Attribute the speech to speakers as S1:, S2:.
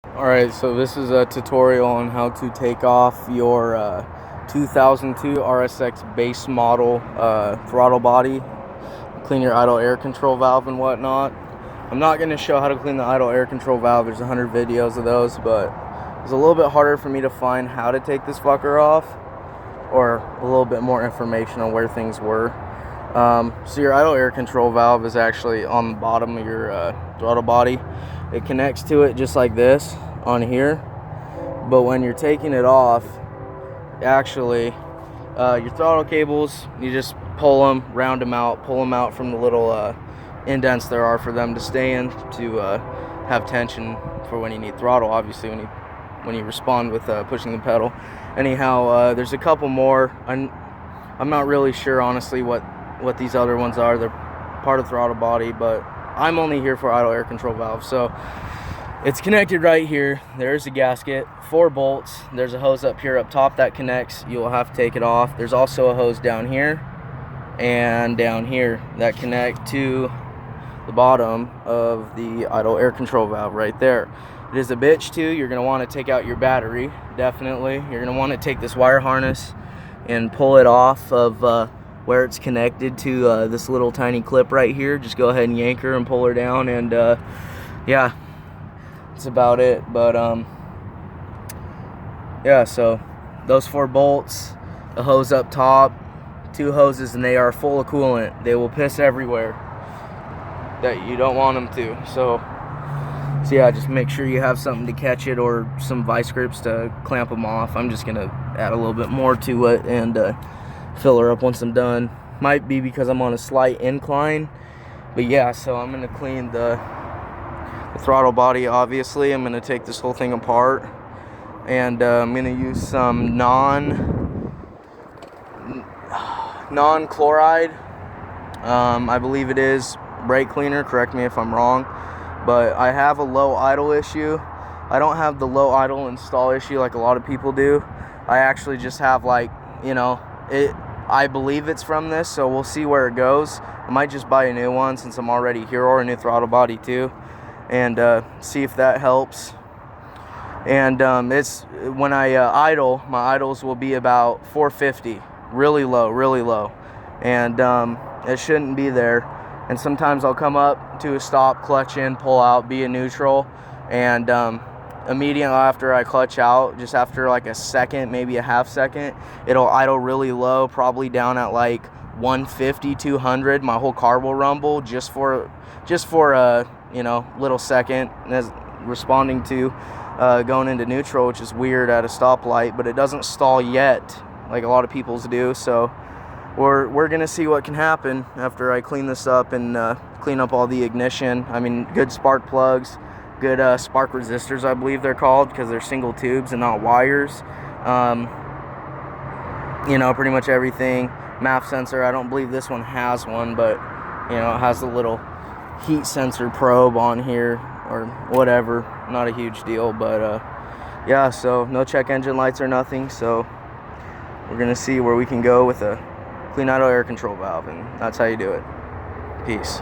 S1: Alright, so this is a tutorial on how to take off your 2002 RSX base model throttle body, clean your idle air control valve and whatnot. I'm not going to show how to clean the idle air control valve. There's 100 videos of those, but it's a little bit harder for me to find how to take this fucker off, or a little bit more information on where things were. So your idle air control valve is actually on the bottom of your throttle body. It connects to it just like this on here, but when you're taking it off, actually your throttle cables, you just pull them, round them out, pull them out from the little indents there are for them to stay in, to have tension for when you need throttle, obviously when you respond with pushing the pedal. Anyhow, there's a couple more. I'm not really sure honestly what these other ones are. They're part of throttle body, but I'm only here for idle air control valve. So it's connected right here. There's a gasket, 4 bolts. There's a hose up here up top that connects. You'll have to take it off. There's also a hose down here and down here that connect to the bottom of the idle air control valve right there. It is a bitch too. You're going to want to take out your battery, definitely. You're going to want to take this wire harness and pull it off of where it's connected to this little tiny clip right here. Just go ahead and yank her and pull her down, and yeah, that's about it. But yeah, so those 4 bolts, the hose up top, 2 hoses, and they are full of coolant. They will piss everywhere that you don't want them to. So yeah, just make sure you have something to catch it, or some vice grips to clamp them off. I'm just gonna add a little bit more to it and fill her up once I'm done. Might be because I'm on a slight incline, but yeah. So I'm gonna clean the throttle body. Obviously, I'm gonna take this whole thing apart, and I'm gonna use some non-chloride. I believe it is brake cleaner. Correct me if I'm wrong, but I have a low idle issue. I don't have the low idle install issue like a lot of people do. I actually just have, like, you know, I believe it's from this, so we'll see where it goes. I might just buy a new one since I'm already here, or a new throttle body too, and see if that helps. And it's when I idle, my idles will be about 450, really low, and it shouldn't be there. And sometimes I'll come up to a stop, clutch in, pull out, be a neutral, and immediately after I clutch out, just after like a second, maybe a half second, it'll idle really low, probably down at like 150, 200. My whole car will rumble just for a you know, little second, as responding to going into neutral, which is weird at a stoplight, but it doesn't stall yet like a lot of people's do. So we're gonna see what can happen after I clean this up and clean up all the ignition. I mean, good spark plugs, good spark resistors, I believe they're called, because they're single tubes and not wires. You know, pretty much everything. MAF sensor, I don't believe this one has one, but you know, it has a little heat sensor probe on here or whatever. Not a huge deal, but yeah, so no check engine lights or nothing. So we're gonna see where we can go with a clean idle air control valve, and that's how you do it. Peace.